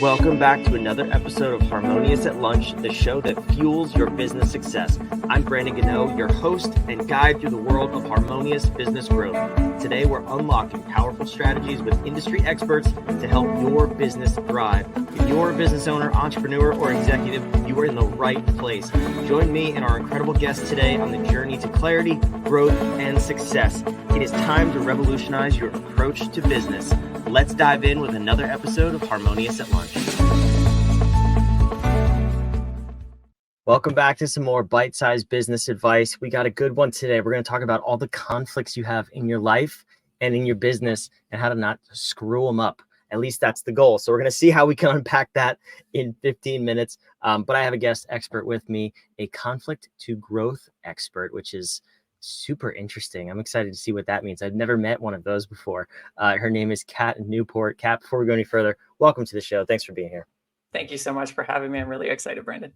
Welcome back to another episode of Harmonious at Lunch, the show that fuels your business success. I'm Brandon Gano, your host and guide through the world of harmonious business growth. Today, we're unlocking powerful strategies with industry experts to help your business thrive. If you're a business owner, entrepreneur, or executive, you are in the right place. Join me and our incredible guest today on the journey to clarity, growth, and success. It is time to revolutionize your approach to business. Let's dive in with another episode of Harmonious at Lunch. Welcome back to some more bite-sized business advice. We got a good one today. We're going to talk about all the conflicts you have in your life and in your business and how to not screw them up. At least that's the goal. So we're going to see how we can unpack that in 15 minutes. But I have a guest expert with me, a conflict to growth expert, which is super interesting. I'm excited to see what that means. I've never met one of those before. Her name is Kat Newport. Kat, before we go any further, welcome to the show. Thanks for being here. Thank you so much for having me. I'm really excited, Brandon.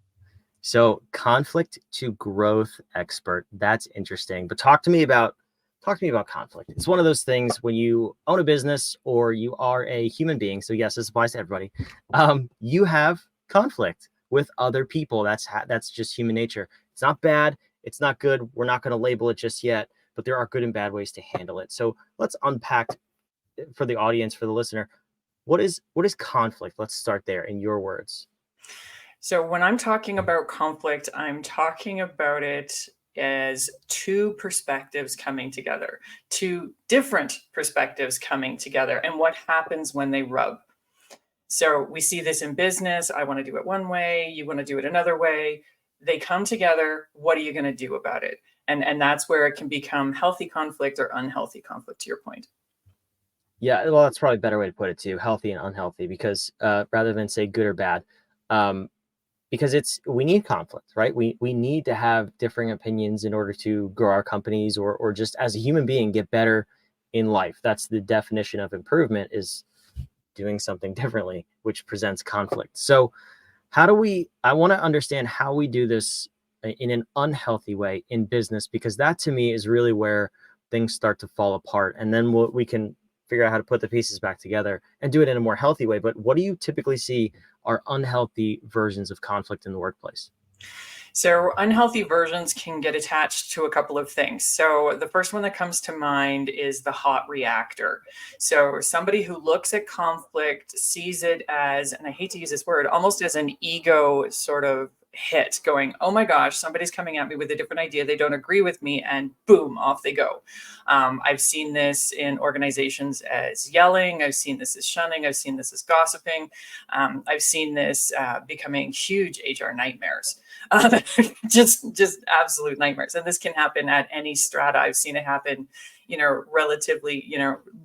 So, conflict to growth expert. That's interesting. But talk to me about conflict. It's one of those things when you own a business or you are a human being. So yes, this applies to everybody. You have conflict with other people. That's just human nature. It's not bad. It's not good. We're not going to label it just yet, but there are good and bad ways to handle it. So let's unpack for the audience, for the listener. What is conflict? Let's start there in your words. So when I'm talking about conflict, I'm talking about it as two perspectives coming together, two different perspectives coming together, and what happens when they rub. So we see this in business. I want to do it one way. You want to do it another way. They come together. What are you going to do about it? And that's where it can become healthy conflict or unhealthy conflict, to your point. Yeah, well, that's probably a better way to put it too, healthy and unhealthy, because rather than say good or bad, because we need conflict, right? We need to have differing opinions in order to grow our companies or just as a human being get better in life. That's the definition of improvement, is doing something differently, which presents conflict. So I want to understand how we do this in an unhealthy way in business, because that to me is really where things start to fall apart. And then we can figure out how to put the pieces back together and do it in a more healthy way. But what do you typically see are unhealthy versions of conflict in the workplace? So unhealthy versions can get attached to a couple of things. So the first one that comes to mind is the hot reactor. So somebody who looks at conflict sees it as, and I hate to use this word, almost as an ego sort of hit, going, oh my gosh, somebody's coming at me with a different idea. They don't agree with me, and boom, off they go. I've seen this in organizations as yelling. I've seen this as shunning. I've seen this as gossiping. I've seen this becoming huge HR nightmares. Just absolute nightmares. And this can happen at any strata. I've seen it happen, relatively,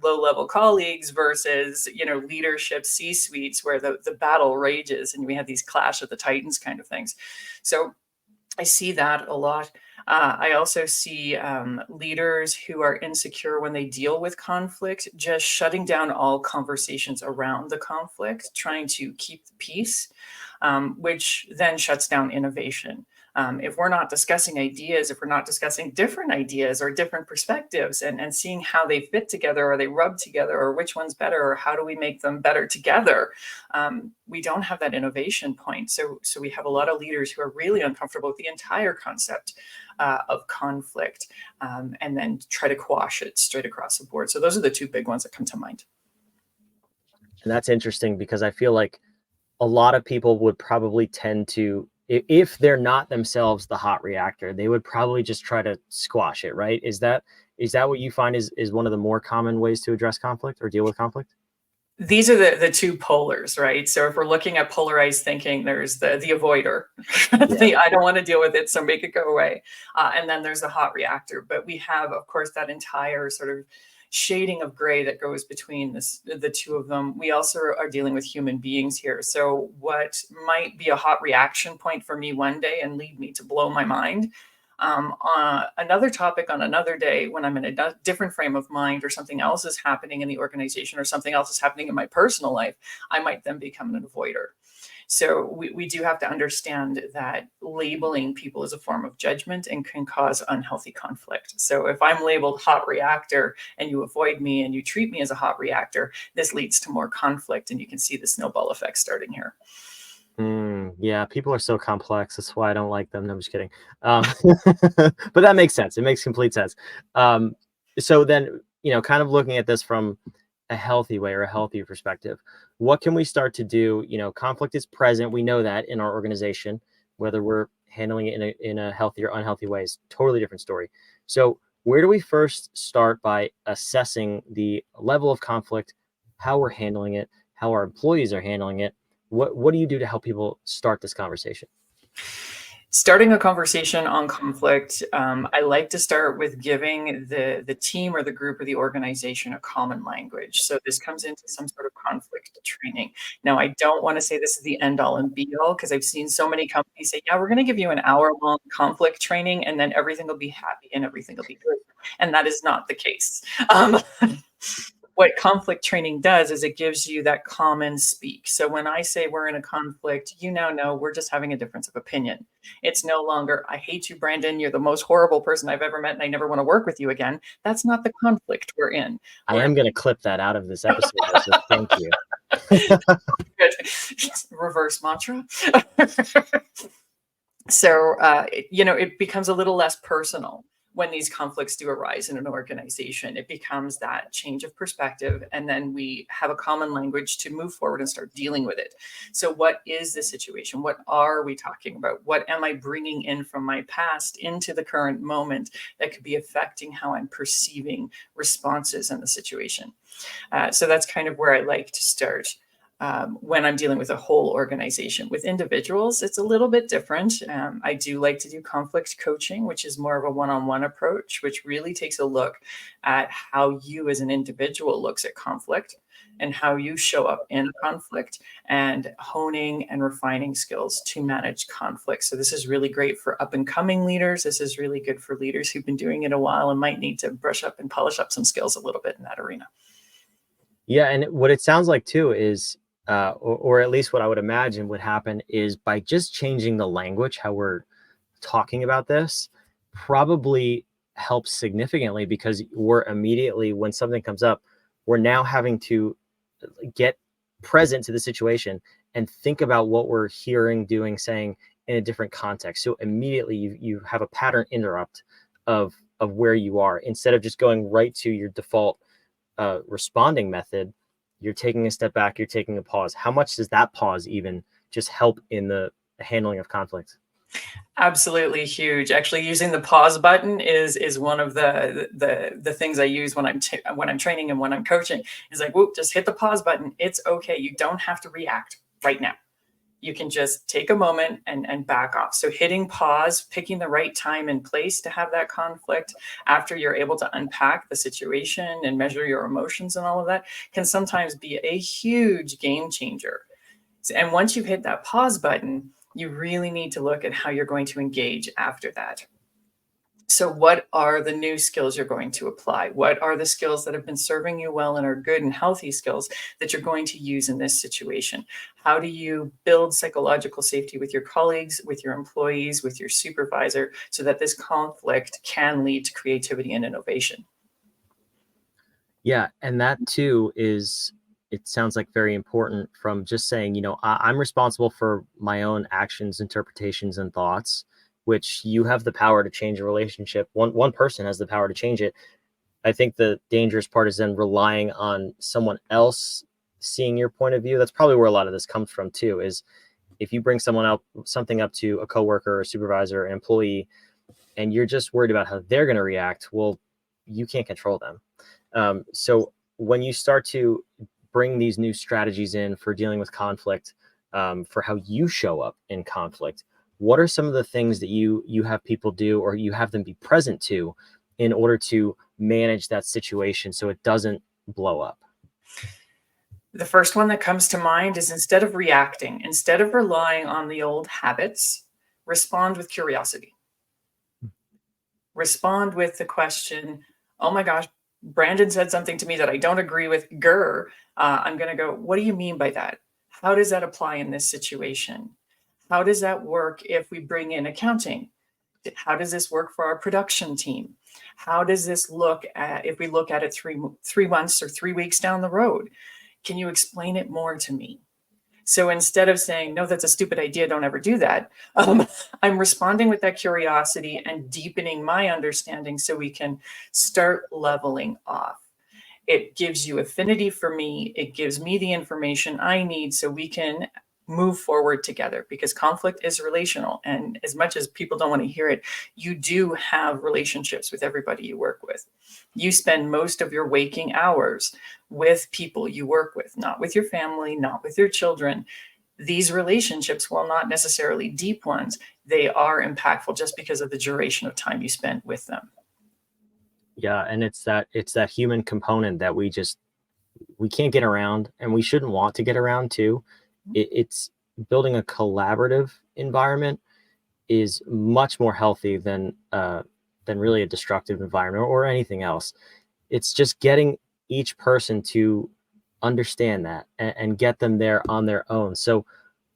low-level colleagues versus, leadership C-suites where the battle rages and we have these clash of the titans kind of things. So I see that a lot. I also see leaders who are insecure when they deal with conflict, just shutting down all conversations around the conflict, trying to keep the peace, which then shuts down innovation. If we're not discussing ideas, if we're not discussing different ideas or different perspectives and seeing how they fit together or they rub together or which one's better or how do we make them better together, we don't have that innovation point. So we have a lot of leaders who are really uncomfortable with the entire concept of conflict and then try to quash it straight across the board. So those are the two big ones that come to mind. And that's interesting because I feel like a lot of people would probably tend to, if they're not themselves the hot reactor, they would probably just try to squash it, right? Is that what you find is one of the more common ways to address conflict or deal with conflict? These are the two polars, right? So if we're looking at polarized thinking, there's the avoider. Yeah. I don't want to deal with it, so make it go away. And then there's the hot reactor. But we have, of course, that entire sort of shading of gray that goes between the two of them. We also are dealing with human beings here. So what might be a hot reaction point for me one day and lead me to blow my mind, another topic on another day when I'm in a different frame of mind or something else is happening in the organization or something else is happening in my personal life, I might then become an avoider. So we do have to understand that labeling people is a form of judgment and can cause unhealthy conflict. So if I'm labeled hot reactor and you avoid me and you treat me as a hot reactor, this leads to more conflict, and you can see the snowball effect starting here. Yeah, people are so complex. That's why I don't like them. No, I'm just kidding. Um, but that makes sense. It makes complete sense. Um, so then, kind of looking at this from a healthy way or a healthy perspective, what can we start to do? Conflict is present. We know that in our organization, whether we're handling it in a healthy or unhealthy way is totally different story. So where do we first start by assessing the level of conflict, how we're handling it, how our employees are handling it? What do you do to help people start this conversation? Starting a conversation on conflict, I like to start with giving the team or the group or the organization a common language. So this comes into some sort of conflict training. Now, I don't want to say this is the end all and be all, because I've seen so many companies say, yeah, we're going to give you an hour-long conflict training and then everything will be happy and everything will be good. And that is not the case. What conflict training does is it gives you that common speak. So when I say we're in a conflict, you now know we're just having a difference of opinion. It's no longer, I hate you, Brandon. You're the most horrible person I've ever met, and I never want to work with you again. That's not the conflict we're in. I am going to clip that out of this episode, so thank you. Reverse mantra. So, it becomes a little less personal when these conflicts do arise in an organization. It becomes that change of perspective, and then we have a common language to move forward and start dealing with it. So what is the situation? What are we talking about? What am I bringing in from my past into the current moment that could be affecting how I'm perceiving responses in the situation? So that's kind of where I like to start. When I'm dealing with a whole organization. With individuals, it's a little bit different. I do like to do conflict coaching, which is more of a one-on-one approach, which really takes a look at how you as an individual looks at conflict and how you show up in conflict, and honing and refining skills to manage conflict. So this is really great for up and coming leaders. This is really good for leaders who've been doing it a while and might need to brush up and polish up some skills a little bit in that arena. Yeah, and what it sounds like too is, or at least what I would imagine would happen is by just changing the language, how we're talking about this, probably helps significantly, because we're immediately, when something comes up, we're now having to get present to the situation and think about what we're hearing, doing, saying in a different context. So immediately you have a pattern interrupt of where you are, instead of just going right to your default responding method. You're taking a step back, you're taking a pause. How much does that pause even just help in the handling of conflict? Absolutely huge. Actually, using the pause button is one of the things I use when I'm training and when I'm coaching. Is like, whoop, just hit the pause button. It's okay. You don't have to react right now. You can just take a moment and back off. So hitting pause, picking the right time and place to have that conflict after you're able to unpack the situation and measure your emotions and all of that can sometimes be a huge game changer. And once you've hit that pause button, you really need to look at how you're going to engage after that. So what are the new skills you're going to apply? What are the skills that have been serving you well and are good and healthy skills that you're going to use in this situation? How do you build psychological safety with your colleagues, with your employees, with your supervisor, so that this conflict can lead to creativity and innovation? Yeah, and that too is, it sounds like very important, from just saying, I'm responsible for my own actions, interpretations, and thoughts, which you have the power to change a relationship. One person has the power to change it. I think the dangerous part is then relying on someone else seeing your point of view. That's probably where a lot of this comes from too, is if you bring something up to a coworker or a supervisor, an employee, and you're just worried about how they're going to react, well, you can't control them. So when you start to bring these new strategies in for dealing with conflict, for how you show up in conflict, what are some of the things that you have people do, or you have them be present to, in order to manage that situation so it doesn't blow up? The first one that comes to mind is, instead of reacting, instead of relying on the old habits, respond with curiosity. Respond with the question, oh my gosh, Brandon said something to me that I don't agree with. I'm going to go, what do you mean by that? How does that apply in this situation? How does that work if we bring in accounting? How does this work for our production team? How does this look at if we look at it 3 months or 3 weeks down the road? Can you explain it more to me? So instead of saying, no, that's a stupid idea, don't ever do that, I'm responding with that curiosity and deepening my understanding so we can start leveling off. It gives you affinity for me. It gives me the information I need so we can move forward together, because conflict is relational. And as much as people don't want to hear it, you do have relationships with everybody you work with. You spend most of your waking hours with people you work with, not with your family, not with your children. These relationships, while not necessarily deep ones, they are impactful just because of the duration of time you spent with them. Yeah, and it's that human component that we can't get around, and we shouldn't want to get around too. It's building a collaborative environment is much more healthy than really a destructive environment or anything else. It's just getting each person to understand that and get them there on their own. So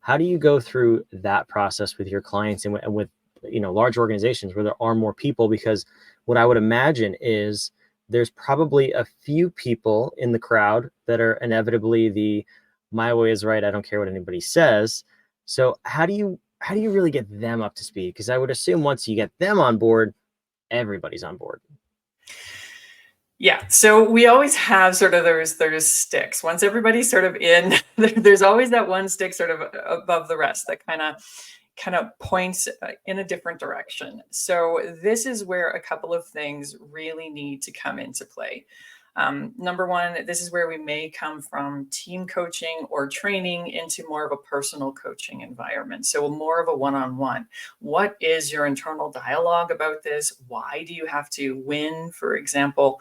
how do you go through that process with your clients and with large organizations where there are more people? Because what I would imagine is there's probably a few people in the crowd that are inevitably the my way is right, I don't care what anybody says. So how do you really get them up to speed? Because I would assume once you get them on board, everybody's on board. Yeah, so we always have sort of there's sticks. Once everybody's sort of in, there's always that one stick sort of above the rest that kind of points in a different direction. So this is where a couple of things really need to come into play. Number one, this is where we may come from team coaching or training into more of a personal coaching environment. So more of a one-on-one. What is your internal dialogue about this? Why do you have to win, for example?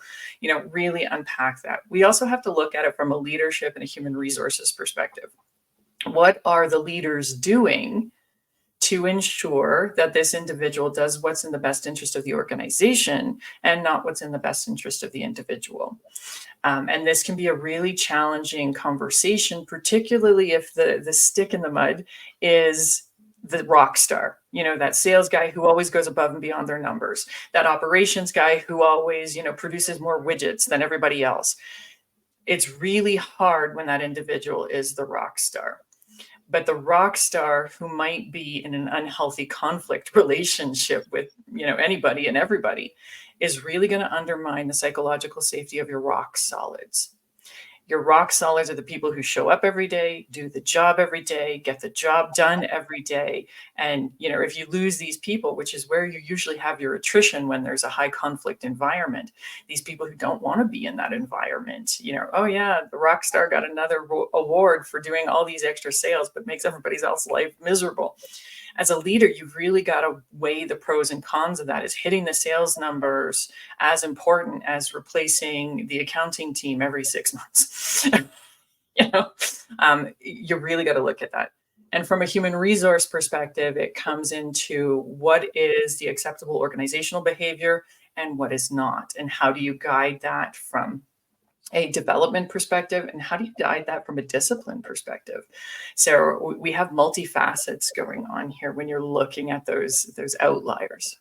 Really unpack that. We also have to look at it from a leadership and a human resources perspective. What are the leaders doing to ensure that this individual does what's in the best interest of the organization and not what's in the best interest of the individual? And this can be a really challenging conversation, particularly if the stick in the mud is the rock star, that sales guy who always goes above and beyond their numbers, that operations guy who always, produces more widgets than everybody else. It's really hard when that individual is the rock star. But the rock star who might be in an unhealthy conflict relationship with, anybody and everybody is really going to undermine the psychological safety of your rock solids. Your rock solids are the people who show up every day, do the job every day, get the job done every day. And, if you lose these people, which is where you usually have your attrition when there's a high conflict environment, these people who don't want to be in that environment, oh yeah, the rock star got another award for doing all these extra sales, but makes everybody else's life miserable. As a leader, you've really got to weigh the pros and cons of that. Is hitting the sales numbers as important as replacing the accounting team every 6 months? You really got to look at that. And from a human resource perspective, it comes into what is the acceptable organizational behavior and what is not, and how do you guide that from a development perspective, and how do you guide that from a discipline perspective? So we have multifacets going on here when you're looking at those outliers.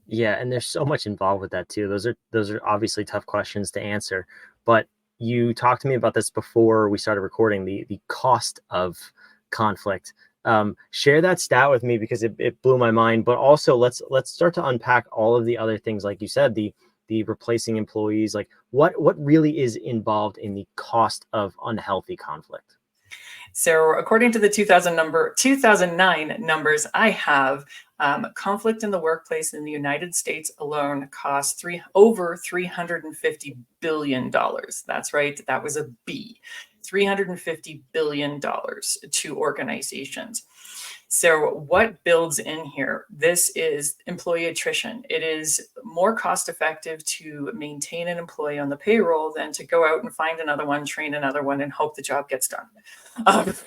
Yeah, and there's so much involved with that too. Those are obviously tough questions to answer, but you talked to me about this before we started recording, the cost of conflict. Share that stat with me because it blew my mind. But also let's start to unpack all of the other things, like you said, the replacing employees, like what really is involved in the cost of unhealthy conflict. So according to the 2009 numbers I have, conflict in the workplace in the United States alone costs over $350 billion. That's right. That was a B. $350 billion to organizations. So what builds in here? This is employee attrition. It is more cost effective to maintain an employee on the payroll than to go out and find another one, train another one, and hope the job gets done.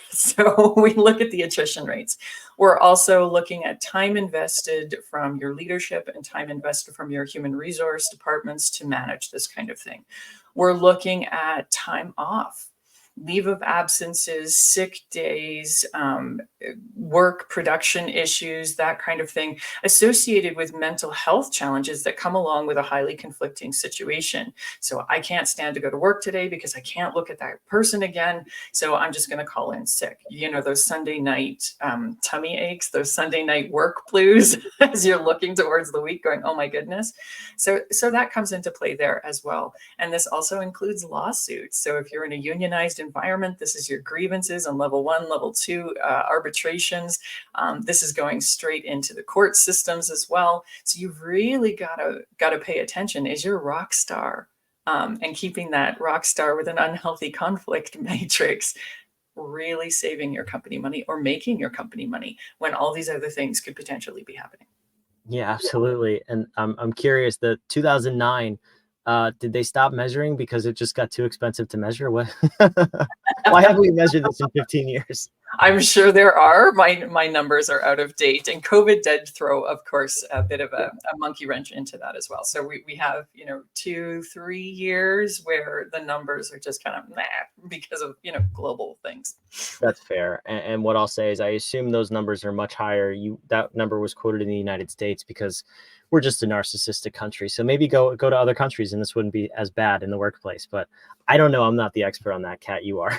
So we look at the attrition rates. We're also looking at time invested from your leadership and time invested from your human resource departments to manage this kind of thing. We're looking at time off. leave of absences, sick days, work production issues, that kind of thing, associated with mental health challenges that come along with a highly conflicting situation. So I can't stand to go to work today because I can't look at that person again. So I'm just going to call in sick. Those Sunday night tummy aches, those Sunday night work blues as you're looking towards the week going, oh my goodness. So that comes into play there as well. And this also includes lawsuits. So if you're in a unionized environment, this is your grievances on level 1, level 2, arbitrations. This is going straight into the court systems as well. So you've really got to pay attention. Is your rock star and keeping that rock star with an unhealthy conflict matrix really saving your company money or making your company money when all these other things could potentially be happening? Yeah, absolutely. And I'm curious, the 2009, did they stop measuring because it just got too expensive to measure? What? Why haven't we measured this in 15 years? I'm sure there are. My numbers are out of date, and COVID did throw, of course, a bit of a monkey wrench into that as well. So we have 2-3 years where the numbers are just kind of because of global things. That's fair. And what I'll say is, I assume those numbers are much higher. That number was quoted in the United States because we're just a narcissistic country. So maybe go to other countries and this wouldn't be as bad in the workplace. But I don't know. I'm not the expert on that, Kat. You are.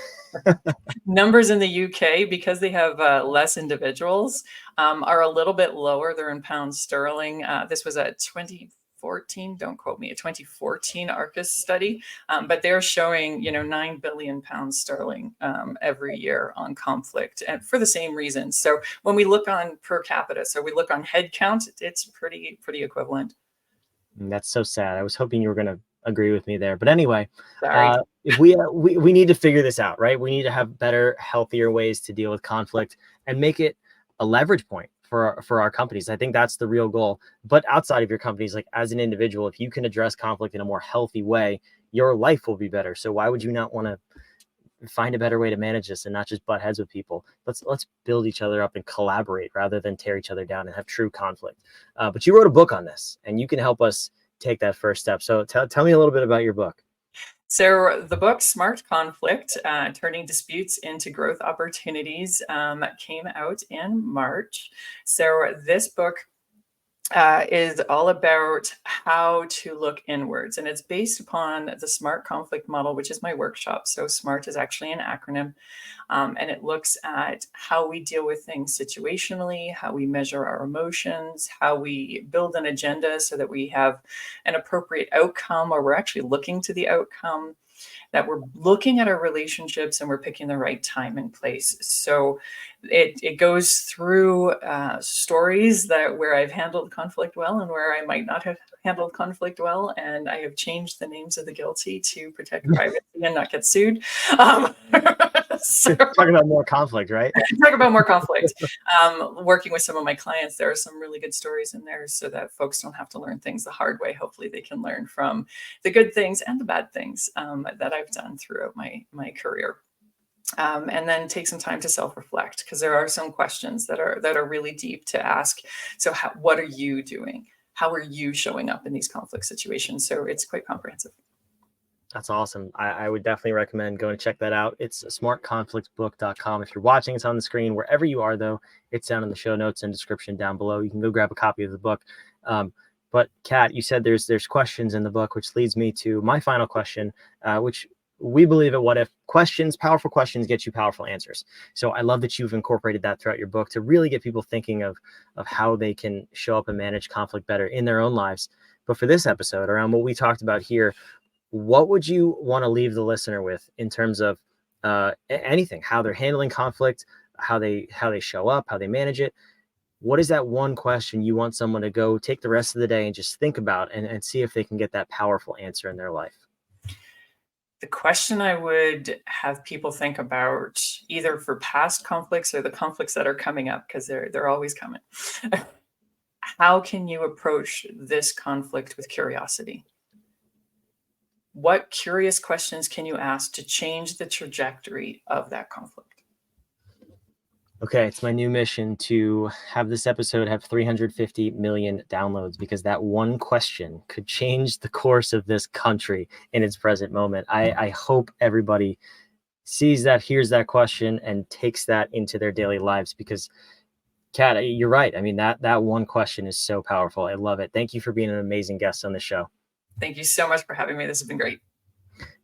Numbers in the UK, because they have less individuals, are a little bit lower. They're in pounds sterling. This was a 2014, don't quote me, a 2014 ARCUS study, but they're showing 9 billion pounds sterling every year on conflict, and for the same reasons. So when we look on per capita, so we look on head count, it's pretty equivalent. That's so sad. I was hoping you were going to agree with me there. But anyway, Sorry. if we need to figure this out, right? We need to have better, healthier ways to deal with conflict and make it a leverage point for our companies. I think that's the real goal. But outside of your companies, like as an individual, if you can address conflict in a more healthy way, your life will be better. So why would you not want to find a better way to manage this and not just butt heads with people? Let's build each other up and collaborate rather than tear each other down and have true conflict. But you wrote a book on this, and you can help us take that first step. So tell me a little bit about your book. So the book Smart Conflict, Turning Disputes into Growth Opportunities, came out in March. So this book is all about how to look inwards, and it's based upon the SMART conflict model, which is my workshop. So SMART is actually an acronym, and it looks at how we deal with things situationally, how we measure our emotions, how we build an agenda so that we have an appropriate outcome, or we're actually looking to the outcome, that we're looking at our relationships and we're picking the right time and place. So it goes through stories where I've handled conflict well and where I might not have handled conflict well. And I have changed the names of the guilty to protect privacy and not get sued. So, talking about more conflict, right? Talk about more conflict. Working with some of my clients, there are some really good stories in there so that folks don't have to learn things the hard way. Hopefully they can learn from the good things and the bad things that I've done throughout my career. And then take some time to self-reflect, because there are some questions that are really deep to ask. So what are you doing? How are you showing up in these conflict situations? So it's quite comprehensive. That's awesome. I would definitely recommend going to check that out. It's smartconflictbook.com. If you're watching, it's on the screen. Wherever you are, though, it's down in the show notes and description down below. You can go grab a copy of the book. But Kat, you said there's questions in the book, which leads me to my final question, which we believe at What If, powerful questions get you powerful answers. So I love that you've incorporated that throughout your book to really get people thinking of how they can show up and manage conflict better in their own lives. But for this episode, around what we talked about here, what would you want to leave the listener with in terms of anything, how they're handling conflict, how they show up, how they manage it? What is that one question you want someone to go take the rest of the day and just think about and see if they can get that powerful answer in their life? The question I would have people think about, either for past conflicts or the conflicts that are coming up, because they're always coming. How can you approach this conflict with curiosity? What curious questions can you ask to change the trajectory of that conflict? Okay, it's my new mission to have this episode have 350 million downloads, because that one question could change the course of this country in its present moment. I hope everybody sees that, hears that question, and takes that into their daily lives. Because Kat, you're right. I mean, that one question is so powerful. I love it. Thank you for being an amazing guest on the show. Thank you so much for having me. This has been great.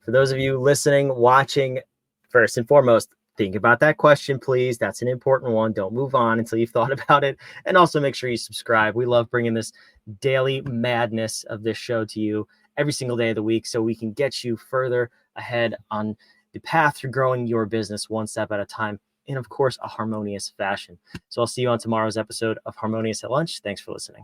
For those of you listening, watching, first and foremost, think about that question, please. That's an important one. Don't move on until you've thought about it. And also make sure you subscribe. We love bringing this daily madness of this show to you every single day of the week so we can get you further ahead on the path to growing your business one step at a time in, of course, a harmonious fashion. So I'll see you on tomorrow's episode of Harmonious at Lunch. Thanks for listening.